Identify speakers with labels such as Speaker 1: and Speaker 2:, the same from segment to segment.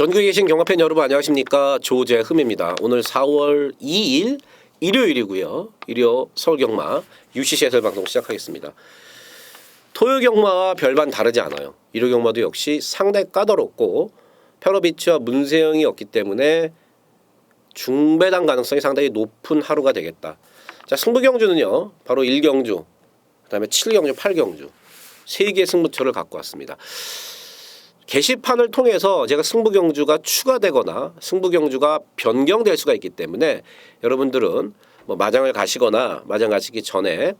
Speaker 1: 전국에 계신 경마팬 여러분 안녕하십니까, 조재흠입니다. 오늘 4월 2일 일요일이고요. 일요 서울경마 UCC 해설 방송 시작하겠습니다. 토요경마와 별반 다르지 않아요. 일요경마도 역시 상당히 까다롭고 페러비치와 문세영이 없기 때문에 중배당 가능성이 상당히 높은 하루가 되겠다. 자, 승부경주는요 바로 1경주, 그 다음에 7경주, 8경주 3개의 승부처를 갖고 왔습니다. 게시판을 통해서 제가 승부경주가 추가되거나 승부경주가 변경될 수가 있기 때문에 여러분들은 뭐 마장을 가시거나 마장 가시기 전에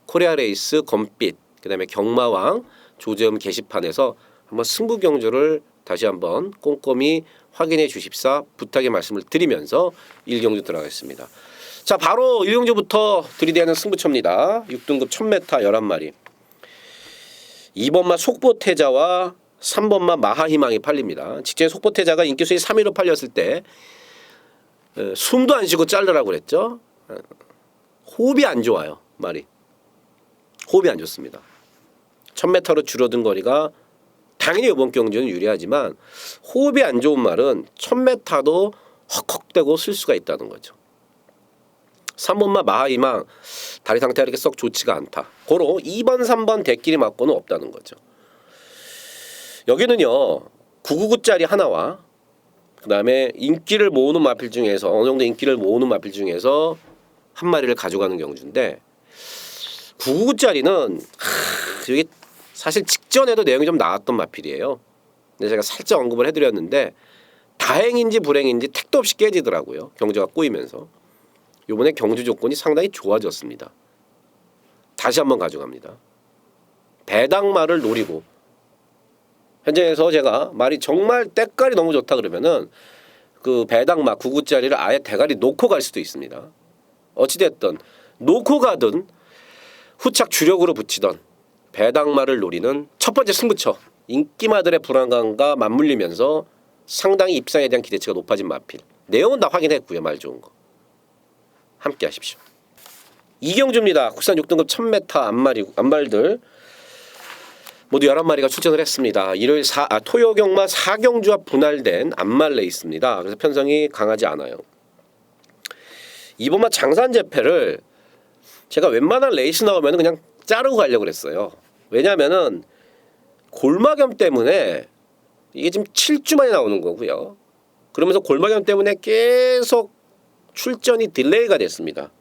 Speaker 1: 코리아레이스, 검빛, 그 다음에 경마왕, 조재흠 게시판에서 한번 승부경주를 다시 한번 꼼꼼히 확인해 주십사 부탁의 말씀을 드리면서 1경주 들어가겠습니다. 자, 바로 1경주부터 들이대는 승부처입니다. 6등급 1000m 11마리. 2번마 속보태자와 3번마 마하희망이 팔립니다. 직전에 속보태자가 인기순위 3위로 팔렸을 때 숨도 안 쉬고 자르라고 그랬죠. 호흡이 안 좋아요. 말이. 호흡이 안 좋습니다. 1000m로 줄어든 거리가 당연히 이번 경주는 유리하지만 호흡이 안 좋은 말은 1000m도 헉헉대고 쓸 수가 있다는 거죠. 3번마 마하희망 다리 상태가 이렇게 썩 좋지가 않다. 고로 2번, 3번 대끼리 맞고는 없다는 거죠. 여기는요 999짜리 하나와 그 다음에 인기를 모으는 마필 중에서 어느 정도 인기를 모으는 마필 중에서 한 마리를 가져가는 경주인데 999짜리는 여기 사실 직전에도 내용이 좀 나왔던 마필이에요. 근데 제가 살짝 언급을 해드렸는데 다행인지 불행인지 택도 없이 깨지더라고요. 경주가 꼬이면서. 이번에 경주 조건이 상당히 좋아졌습니다. 다시 한번 가져갑니다. 배당말을 노리고 현장에서 제가 말이 정말 때깔이 너무 좋다 그러면은 그 배당마 99짜리를 아예 대가리 놓고 갈 수도 있습니다. 어찌됐든 놓고 가든 후착 주력으로 붙이던 배당마를 노리는 첫 번째 승부처, 인기마들의 불안감과 맞물리면서 상당히 입상에 대한 기대치가 높아진 마필. 내용은 다 확인했고요. 말 좋은 거 함께 하십시오. 이경주입니다. 국산 6등급 1000m 안말들 모두 11마리가 출전을 했습니다. 일요일 토요 경마 4경주와 분할된 안말 레이스입니다. 그래서 편성이 강하지 않아요. 이번마 장산재패를 제가 웬만한 레이스 나오면 그냥 자르고 가려고 그랬어요. 왜냐하면은 골마겸 때문에 이게 지금 7주 만에 나오는 거고요. 그러면서 골마겸 때문에 계속 출전이 딜레이가 됐습니다.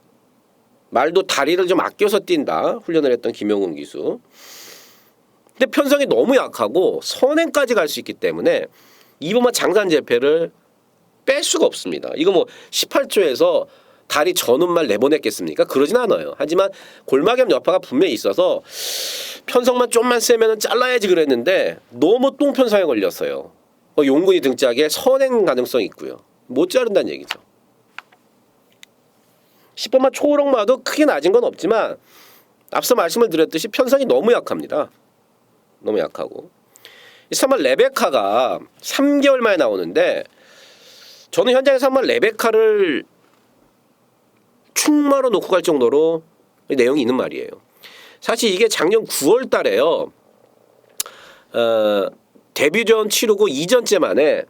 Speaker 1: 말도 다리를 좀 아껴서 뛴다 훈련을 했던 김영훈 기수. 근데 편성이 너무 약하고 선행까지 갈 수 있기 때문에 이번만 장산재패를 뺄 수가 없습니다. 이거 뭐 18조에서 다리 전운말 내보냈겠습니까? 그러진 않아요. 하지만 골마겸 여파가 분명히 있어서 편성만 좀만 세면 잘라야지 그랬는데 너무 똥편성에 걸렸어요. 용군이 등짝에 선행 가능성이 있고요. 못 자른다는 얘기죠. 10번만 초록마도 크게 낮은 건 없지만 앞서 말씀을 드렸듯이 편성이 너무 약합니다. 너무 약하고 3번 레베카가 3개월 만에 나오는데 저는 현장에서 한번 레베카를 충마로 놓고 갈 정도로 내용이 있는 말이에요. 사실 이게 작년 9월 달에요. 데뷔전 치르고 2전째 만에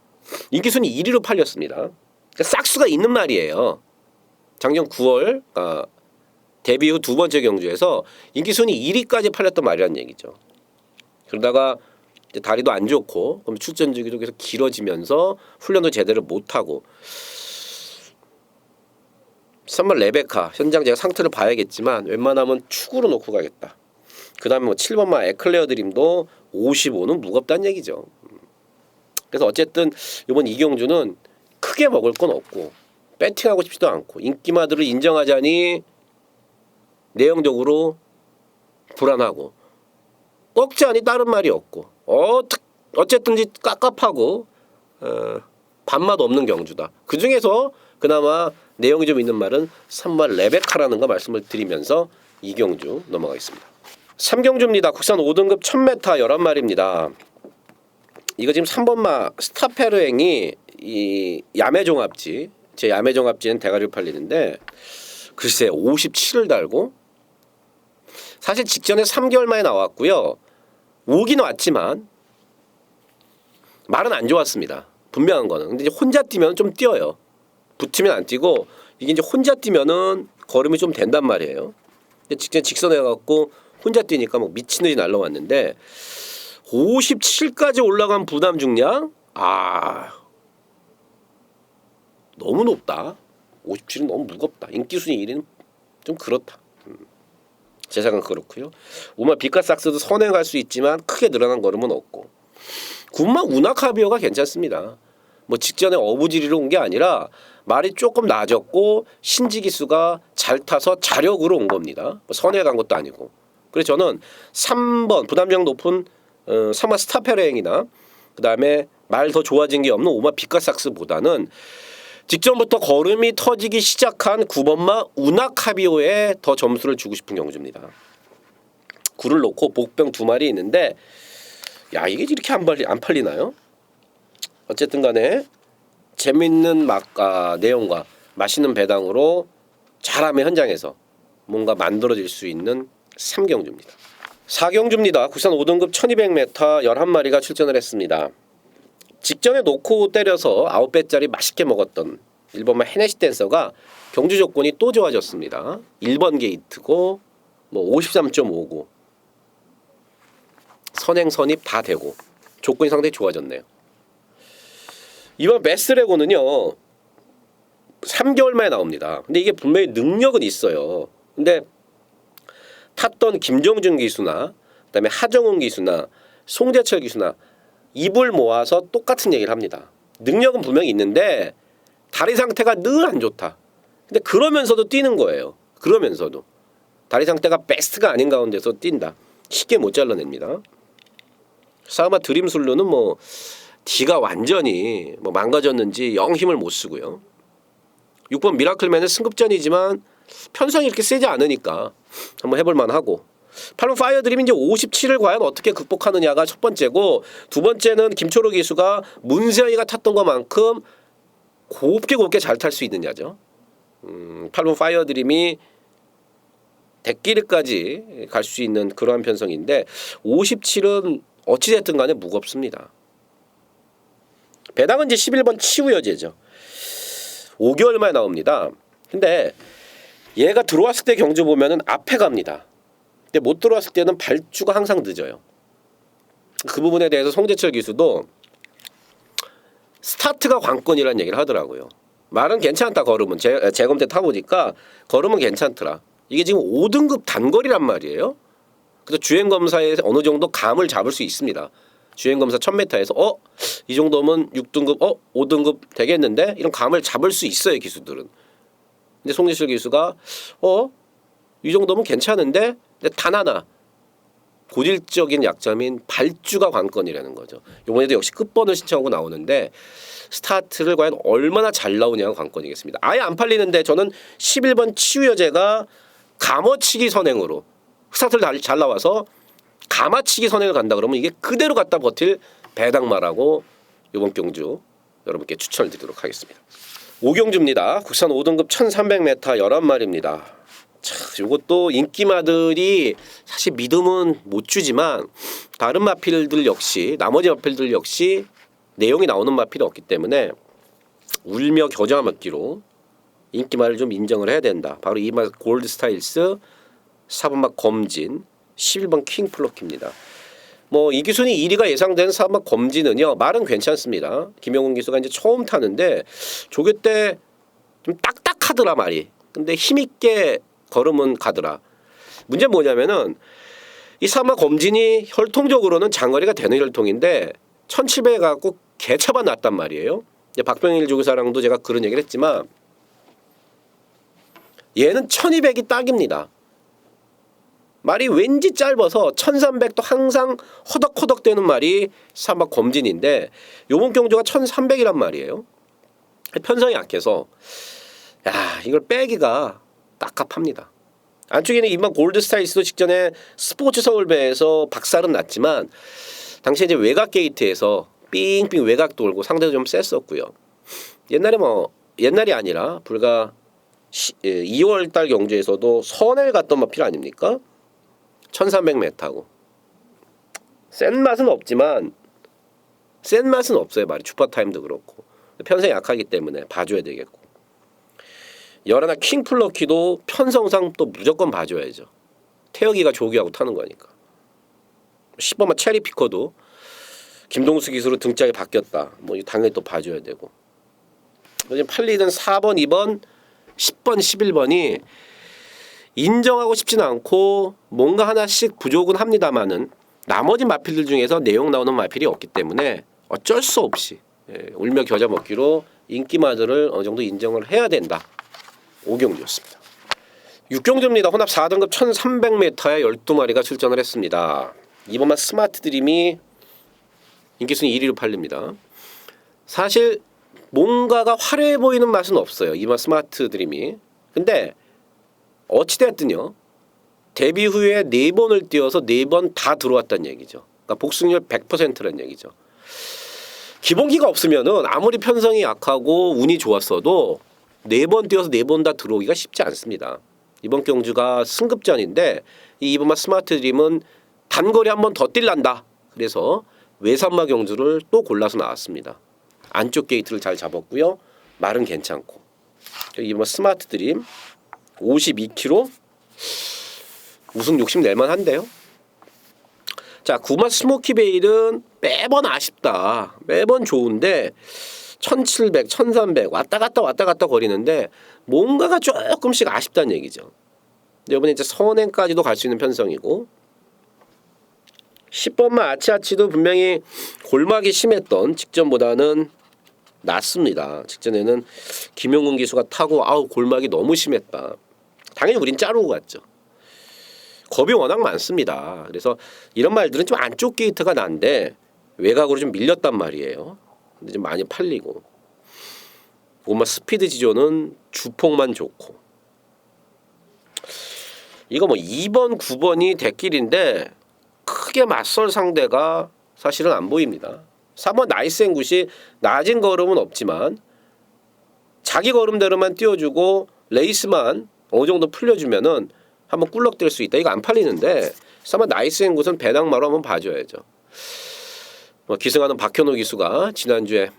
Speaker 1: 인기순위 1위로 팔렸습니다. 그러니까 싹수가 있는 말이에요. 작년 9월 데뷔 후 두 번째 경주에서 인기순위 1위까지 팔렸던 말이라는 얘기죠. 그러다가 이제 다리도 안 좋고 그럼 출전 주기도 계속 길어지면서 훈련도 제대로 못하고 3번 레베카 현장 제가 상태를 봐야겠지만 웬만하면 축으로 놓고 가겠다. 그 다음에 뭐 7번마 에클레어 드림도 55는 무겁다는 얘기죠. 그래서 어쨌든 이번 이경주는 크게 먹을 건 없고 배팅하고 싶지도 않고 인기마들을 인정하자니 내용적으로 불안하고 꺾자니 다른 말이 없고 어쨌든지 깝깝하고 밥맛 없는 경주다. 그 중에서 그나마 내용이 좀 있는 말은 3번 레베카라는 거 말씀을 드리면서 2경주 넘어가겠습니다. 3경주입니다. 국산 5등급 1000m 11마리입니다. 이거 지금 3번마 스타페르행이 이 야매종합지, 제 야매종합지는 대가리를 팔리는데 글쎄 57을 달고 사실 직전에 3개월 만에 나왔고요. 오긴 왔지만 말은 안 좋았습니다. 분명한 거는. 근데 이제 혼자 뛰면 좀 뛰어요. 붙으면 안 뛰고 이게 이제 혼자 뛰면은 걸음이 좀 된단 말이에요. 직전 직선에 가갖고 혼자 뛰니까 막 미친 듯이 날라왔는데 57까지 올라간 부담 중량 너무 높다. 57은 너무 무겁다. 인기 순위 1위는 좀 그렇다. 제 생각은 그렇고요. 우마 비카삭스도 선행할 수 있지만 크게 늘어난 걸음은 없고 군마 우나카비오가 괜찮습니다. 뭐 직전에 어부지리로 온 게 아니라 말이 조금 낮았고 신지기수가 잘 타서 자력으로 온 겁니다. 뭐 선행 간 것도 아니고. 그래서 저는 3번 부담량 높은 3번 스타페레행이나 그다음에 말 더 좋아진 게 없는 오마 비카삭스보다는 직전부터 걸음이 터지기 시작한 9번마 우나카비오에 더 점수를 주고 싶은 경주입니다. 굴을 놓고 복병 2마리 있는데 야 이게 이렇게 안 팔리나요? 어쨌든 간에 재밌는 맛과 내용과 맛있는 배당으로 잘하면 현장에서 뭔가 만들어질 수 있는 3경주입니다. 4경주입니다. 국산 5등급 1200m 11마리가 출전을 했습니다. 직전에 놓고 때려서 9배짜리 맛있게 먹었던 1번마 헤네시 댄서가 경주 조건이 또 좋아졌습니다. 1번 게이트고 뭐 53.5고 선행 선입 다 되고 조건이 상당히 좋아졌네요. 이번 베스트레고는요 3개월 만에 나옵니다. 근데 이게 분명히 능력은 있어요. 근데 탔던 김정준 기수나 그다음에 하정훈 기수나 송재철 기수나 입을 모아서 똑같은 얘기를 합니다. 능력은 분명히 있는데 다리 상태가 늘 안 좋다. 근데 그러면서도 뛰는 거예요. 그러면서도 다리 상태가 베스트가 아닌 가운데서 뛴다. 쉽게 못 잘라냅니다. 사우마 드림술루는 뭐 D가 완전히 뭐 망가졌는지 영 힘을 못 쓰고요. 6번 미라클맨은 승급전이지만 편성이 이렇게 세지 않으니까 한번 해볼 만하고 8번 파이어드림이 이제 57을 과연 어떻게 극복하느냐가 첫 번째고 두 번째는 김초로 기수가 문세영이가 탔던 것만큼 곱게 잘 탈 수 있느냐죠. 8번 파이어드림이 대끼리까지 갈 수 있는 그러한 편성인데 57은 어찌됐든 간에 무겁습니다. 배당은 이제 11번 치우여제죠. 5개월 만에 나옵니다. 근데 얘가 들어왔을 때 경주 보면은 앞에 갑니다. 근데 못 들어왔을 때는 발주가 항상 늦어요. 그 부분에 대해서 송재철 기수도 스타트가 관건이라는 얘기를 하더라고요. 말은 괜찮다 걸음은 재검 때 타보니까 걸음은 괜찮더라. 이게 지금 5등급 단거리란 말이에요. 그래서 주행검사에서 어느 정도 감을 잡을 수 있습니다. 주행검사 1000m에서 이 정도면 6등급 5등급 되겠는데 이런 감을 잡을 수 있어요 기수들은. 근데 송재철 기수가 이 정도면 괜찮은데 근데 단 하나 고질적인 약점인 발주가 관건이라는 거죠. 이번에도 역시 끝번을 신청하고 나오는데 스타트를 과연 얼마나 잘 나오냐가 관건이겠습니다. 아예 안 팔리는데 저는 11번 치유여제가 감어치기 선행으로 스타트를 잘 나와서 감아치기 선행을 간다 그러면 이게 그대로 갖다 버틸 배당마라고 이번 경주 여러분께 추천을 드리도록 하겠습니다. 5경주입니다. 국산 5등급 1300m 11마리입니다. 자, 이것도 인기마들이 사실 믿음은 못 주지만 다른 마필들 역시 나머지 마필들 역시 내용이 나오는 마필이 없기 때문에 울며 겨자 먹기로 인기마를 좀 인정을 해야 된다. 바로 이마 골드 스타일스 4번마 검진 11번 킹플로키입니다. 뭐 이 기순이 1위가 예상되는 4번마 검진은요 말은 괜찮습니다. 김영훈 기수가 이제 처음 타는데 조교 때 좀 딱딱하더라 말이. 근데 힘있게 걸음은 가더라. 문제는 뭐냐면은 이 4번마 검진이 혈통적으로는 장거리가 되는 혈통인데 1700에 갖고 개차반 났단 말이에요. 박병일 조교사랑도 제가 그런 얘기를 했지만 얘는 1200이 딱입니다. 말이 왠지 짧아서 1300도 항상 허덕허덕 되는 말이 3번 검진인데 요번 경주가 1300이란 말이에요. 편성이 약해서 이걸 빼기가 딱합합니다. 안쪽에는 이만 골드 스타일스도 직전에 스포츠 서울배에서 박살은 났지만 당시에 이제 외곽 게이트에서 삥삥 외곽 돌고 상대도 좀 셌었고요. 옛날이 아니라 불과 2월달 경주에서도 선을 갔던 마필 아닙니까? 1300m고 센 맛은 없지만 센 맛은 없어요. 말이 주파타임도 그렇고. 편성이 약하기 때문에 봐줘야 되겠고. 11 킹플러키도 편성상 또 무조건 봐줘야죠. 태혁이가 조기하고 타는 거니까. 10번만 체리피커도 김동수 기수로 등짝이 바뀌었다. 뭐 당연히 또 봐줘야 되고. 요즘 팔리던 4번, 2번, 10번, 11번이 인정하고 싶지는 않고 뭔가 하나씩 부족은 합니다만은 나머지 마필들 중에서 내용 나오는 마필이 없기 때문에 어쩔 수 없이 울며 겨자 먹기로 인기마들을 어느 정도 인정을 해야 된다. 5경주였습니다. 6경주입니다. 혼합 4등급 1300m에 12마리가 출전을 했습니다. 이번만 스마트 드림이 인기순위 1위로 팔립니다. 사실 뭔가가 화려해 보이는 맛은 없어요. 이번 스마트 드림이. 근데 어찌됐든요. 데뷔 후에 4번을 뛰어서 4번 다 들어왔다는 얘기죠. 그러니까 복승률 100%라는 얘기죠. 기본기가 없으면은 아무리 편성이 약하고 운이 좋았어도 4번 뛰어서 4번 다 들어오기가 쉽지 않습니다. 이번 경주가 승급전인데 이 이번만 스마트 드림은 단거리 한 번 더 뛸란다. 그래서 외산마 경주를 또 골라서 나왔습니다. 안쪽 게이트를 잘 잡았고요. 말은 괜찮고. 이번 스마트 드림 52km 우승 욕심 낼만 한데요. 자, 9번 스모키 베일은 매번 아쉽다. 매번 좋은데 1700, 1300 왔다 갔다 거리는데 뭔가가 조금씩 아쉽다는 얘기죠. 이번에 이제 선행까지도 갈 수 있는 편성이고 10번만 아치아치도 분명히 골막이 심했던 직전보다는 낫습니다. 직전에는 김용훈 기수가 타고 아우 골막이 너무 심했다. 당연히 우린 자르고 갔죠. 겁이 워낙 많습니다. 그래서 이런 말들은 좀 안쪽 게이트가 난데 외곽으로 좀 밀렸단 말이에요. 근데 좀 많이 팔리고 엄마 스피드 지조는 주폭만 좋고 이거 뭐 2번, 9번이 대길인데 크게 맞설 상대가 사실은 안 보입니다. 3번 나이스 앤 굿이 낮은 걸음은 없지만 자기 걸음대로만 띄워주고 레이스만 어느 정도 풀려주면은 한번 꿀럭댈 수 있다. 이거 안 팔리는데 3번 나이스 앤 굿은 배낭마로 한번 봐줘야죠. 기승하는 박현호 기수가 지난주에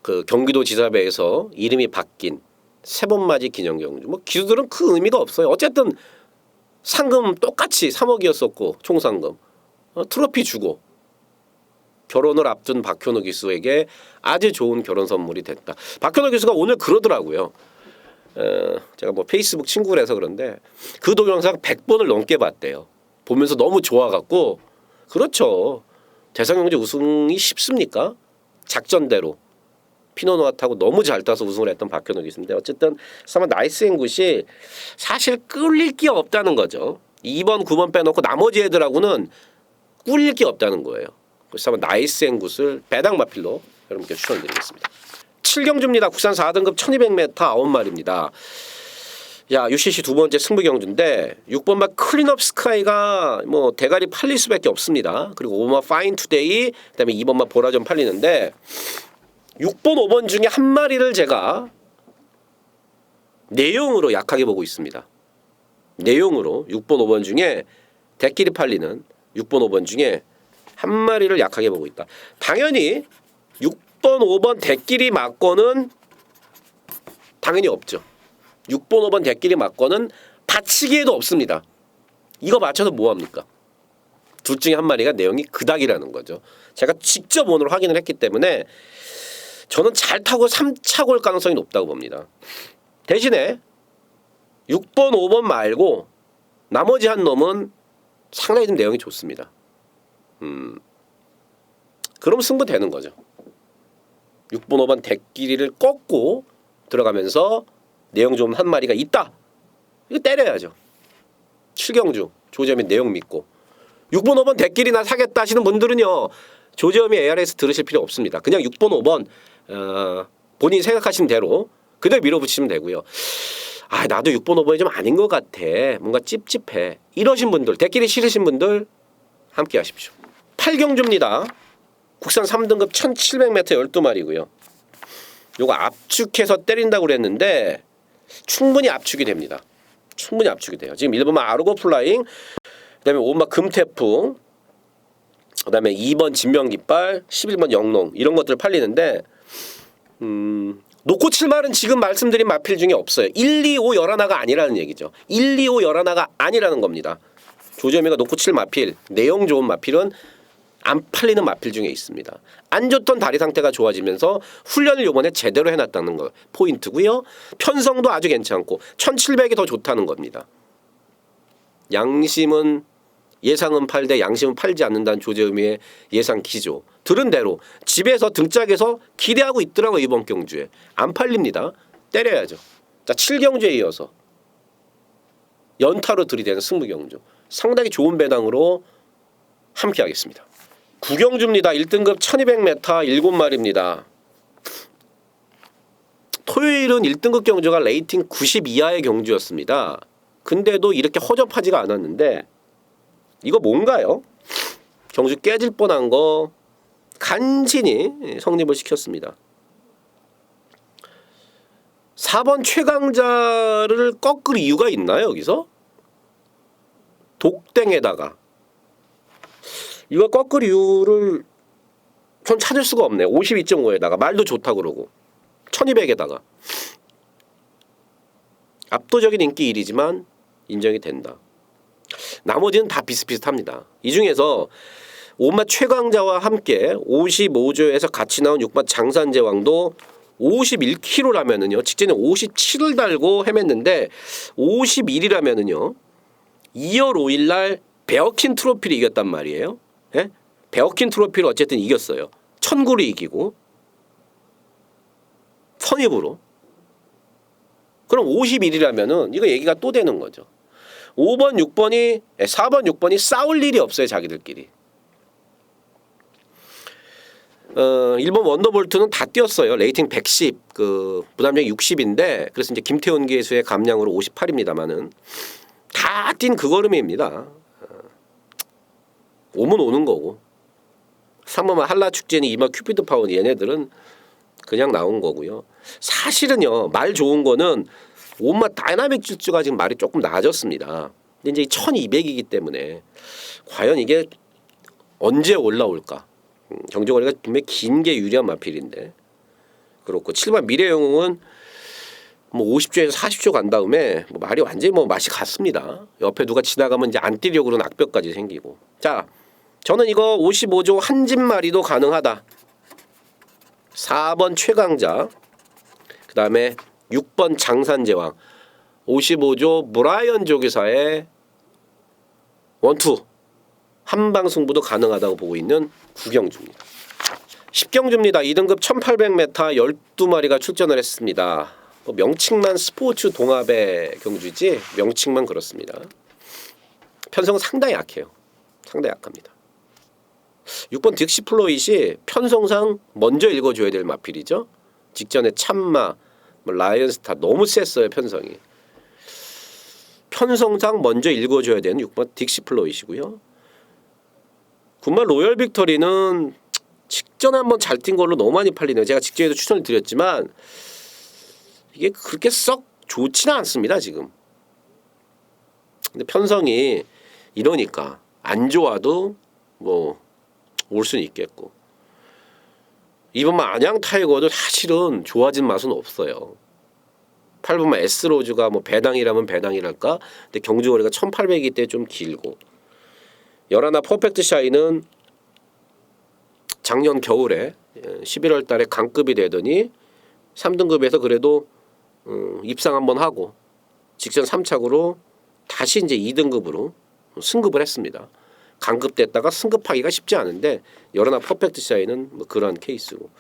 Speaker 1: 그 경기도 지사배에서 이름이 바뀐 세 번 맞이 기념경주. 뭐 기수들은 그 의미가 없어요. 어쨌든 상금 똑같이 3억이었었고 총상금 트로피 주고 결혼을 앞둔 박현호 기수에게 아주 좋은 결혼 선물이 됐다. 박현호 기수가 오늘 그러더라고요. 제가 뭐 페이스북 친구를 해서 그런데 그 동영상 100번을 넘게 봤대요. 보면서 너무 좋아갖고 그렇죠. 대상경주 우승이 쉽습니까? 작전대로 피노누아 타고 너무 잘 따서 우승을 했던 박현호 기수인데 어쨌든 아마 나이스 앤 굿이 사실 끌릴 게 없다는 거죠. 2번, 9번 빼놓고 나머지 애들하고는 꿀릴 게 없다는 거예요. 그래서 아마 나이스 앤 굿을 배당 마필로 여러분께 추천드리겠습니다. 7경주입니다. 국산 4등급 1200m 9마리입니다. 야, UCC 두 번째 승부 경주인데 6번마 클린업 스카이가 뭐 대가리 팔릴 수밖에 없습니다. 그리고 5번마 파인 투데이, 그다음에 2번마 보라전 팔리는데 6번, 5번 중에 한 마리를 제가 내용으로 약하게 보고 있습니다. 내용으로 6번, 5번 중에 대끼리 팔리는 6번, 5번 중에 한 마리를 약하게 보고 있다. 당연히 6번, 5번 대끼리 맞거는 당연히 없죠. 6번, 5번 대끼리 맞거는 받치기에도 없습니다. 이거 맞춰서 뭐합니까? 둘 중에 한 마리가 내용이 그닥이라는 거죠. 제가 직접 오늘 확인을 했기 때문에 저는 잘 타고 3차 골 가능성이 높다고 봅니다. 대신에 6번, 5번 말고 나머지 한 놈은 상당히 좀 내용이 좋습니다. 그럼 승부되는 거죠. 6번, 5번 대끼리를 꺾고 들어가면서 내용 좋은 한 마리가 있다. 이거 때려야죠. 7경주 조재현의 내용 믿고 6번, 5번 대끼리나 사겠다 하시는 분들은요. 조재현의 ARS 들으실 필요 없습니다. 그냥 6번, 5번 본인이 생각하시는 대로 그대로 밀어붙이면 되고요. 아, 나도 6번, 5번이 좀 아닌 것 같아. 뭔가 찝찝해. 이러신 분들, 대끼리 싫으신 분들 함께 하십시오. 8경주입니다. 국산 3등급 1700m 12마리고요. 요거 압축해서 때린다고 그랬는데 충분히 압축이 됩니다. 충분히 압축이 돼요. 지금 1번만 아르고 플라잉, 그다음에 5번만 금태풍, 그다음에 2번 진명깃발, 11번 영농 이런 것들 팔리는데 놓고 칠 말은 지금 말씀드린 마필 중에 없어요. 1, 2, 5 열하나가 아니라는 얘기죠. 1, 2, 5 열하나가 아니라는 겁니다. 조재미가 놓고 칠 마필, 내용 좋은 마필은 안 팔리는 마필 중에 있습니다. 안 좋던 다리 상태가 좋아지면서 훈련을 요번에 제대로 해놨다는 거 포인트고요. 편성도 아주 괜찮고 1700이 더 좋다는 겁니다. 양심은 예상은 팔되 양심은 팔지 않는다는 조재미의 예상 기조. 들은 대로 집에서 등짝에서 기대하고 있더라고. 이번 경주에 안 팔립니다. 때려야죠. 자, 7경주에 이어서 연타로 들이대는 승부경주 상당히 좋은 배당으로 함께 하겠습니다. 9경주입니다. 1등급 1200m 7마리입니다. 토요일은 1등급 경주가 레이팅 90 이하의 경주였습니다. 근데도 이렇게 허접하지가 않았는데 이거 뭔가요? 경주 깨질 뻔한 거 간신히 성립을 시켰습니다. 4번 최강자를 꺾을 이유가 있나요? 여기서? 독땡에다가 이거 꺾을 이유를 전 찾을 수가 없네. 52.5에다가 말도 좋다 그러고 1200에다가 압도적인 인기 1위지만 인정이 된다. 나머지는 다 비슷비슷합니다. 이 중에서 5마 최강자와 함께 55조에서 같이 나온 6마 장산제왕도 51kg라면은요. 직전에 57을 달고 헤맸는데 51이라면은요. 2월 5일 날 베어킨 트로피를 이겼단 말이에요. 예? 베어킨 트로피를 어쨌든 이겼어요. 천구를 이기고 선입으로. 그럼 51이라면은 이거 얘기가 또 되는 거죠. 4번 6번이 싸울 일이 없어요. 자기들끼리. 1번 원더볼트는 다 뛰었어요. 레이팅 110, 부담력이 60인데 그래서 이제 김태훈 기수의 감량으로 58입니다만은 다 뛴 그 걸음입니다. 오면 오는 거고 3번 한라축제니 이마 큐피드 파운 얘네들은 그냥 나온 거고요. 사실은요 말 좋은 거는 온마 다이나믹 질주가 지금 말이 조금 낮았습니다. 근데 이제 1200이기 때문에 과연 이게 언제 올라올까? 경주거리가 분명히 긴 게 유리한 마필인데 그렇고 7번 미래영웅은 뭐 50조에서 40조 간 다음에 뭐 말이 완전히 뭐 맛이 갔습니다. 옆에 누가 지나가면 이제 안 뛰려고 그러는 악벽까지 생기고. 자, 저는 이거 55조 한 집마리도 가능하다. 4번 최강자, 그 다음에 6번 장산제왕, 55조 브라이언 조교사의 원투 한방 승부도 가능하다고 보고 있는 9경주입니다. 10경주입니다. 2등급 1800m 12마리가 출전을 했습니다. 뭐 명칭만 스포츠 동합의 경주지 명칭만 그렇습니다. 편성은 상당히 약해요. 상당히 약합니다. 6번 딕시플로잇이 편성상 먼저 읽어줘야 될 마필이죠. 직전에 참마, 라이언스타 너무 셌어요. 편성이. 편성상 먼저 읽어줘야 되는 6번 딕시플로잇이고요. 9번 로열 빅터리는 직전에 한번 잘 뛴 걸로 너무 많이 팔리네요. 제가 직전에도 추천을 드렸지만 이게 그렇게 썩 좋지는 않습니다. 지금. 근데 편성이 이러니까 안 좋아도 뭐 올 수는 있겠고. 이번만 안양 타이거도 사실은 좋아진 맛은 없어요. 8번만 S로즈가 뭐 배당이라면 배당이랄까? 근데 경주거리가 1800이기 때문에 좀 길고. 11 퍼펙트 샤이는 작년 겨울에 11월 달에 강급이 되더니 3등급에서 그래도 입상 한번 하고 직전 3착으로 다시 이제 2등급으로 승급을 했습니다. 강급됐다가 승급하기가 쉽지 않은데 11 퍼펙트 샤이는 뭐 그런 케이스고.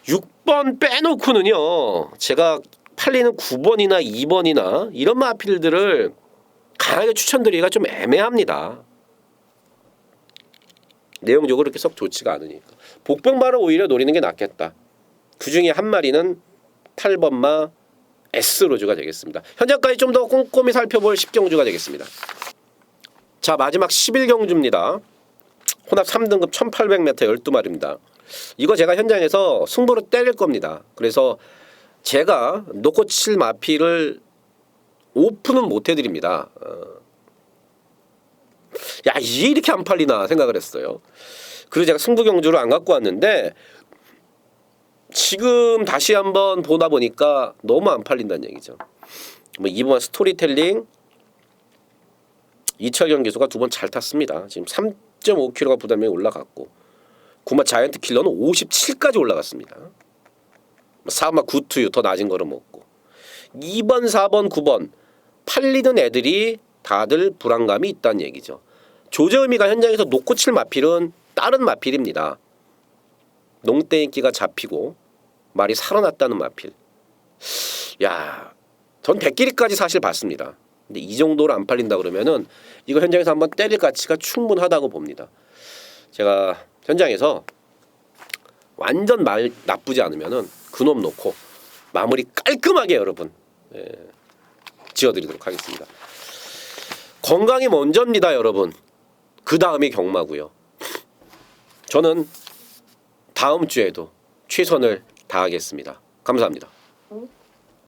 Speaker 1: 6번 빼놓고는요. 제가 팔리는 9번이나 2번이나 이런 마필들을 강하게 추천드리기가 좀 애매합니다. 내용적으로 그렇게 썩 좋지가 않으니까. 복병마를 오히려 노리는 게 낫겠다. 그 중에 한 마리는 8번마 S로즈가 되겠습니다. 현장까지 좀 더 꼼꼼히 살펴볼 10경주가 되겠습니다. 자, 마지막 11경주입니다. 혼합 3등급 1800m 12마리입니다. 이거 제가 현장에서 승부로 때릴 겁니다. 그래서 제가 놓고 칠 마필을 오픈은 못 해드립니다. 야, 이게 이렇게 안 팔리나 생각을 했어요. 그래서 제가 승부경주를 안 갖고 왔는데 지금 다시 한번 보다 보니까 너무 안 팔린다는 얘기죠. 뭐 이번 스토리텔링 이철경 기수가 두 번 잘 탔습니다. 지금 3.5kg가 부담이 올라갔고 구마 자이언트 킬러는 57까지 올라갔습니다. 4마 구투유 더 낮은 거를 먹고 2번, 4번, 9번 팔리는 애들이 다들 불안감이 있다는 얘기죠. 조재음이가 현장에서 놓고 칠 마필은 다른 마필입니다. 농땡이끼가 잡히고 말이 살아났다는 마필. 야, 전 백길이까지 사실 봤습니다. 근데 이 정도로 안 팔린다 그러면은 이거 현장에서 한번 때릴 가치가 충분하다고 봅니다. 제가 현장에서 완전 말 나쁘지 않으면은 그놈 놓고 마무리 깔끔하게 여러분 지어드리도록 하겠습니다. 건강이 먼저입니다, 여러분. 그 다음이 경마고요. 저는 다음 주에도 최선을 다하겠습니다. 감사합니다.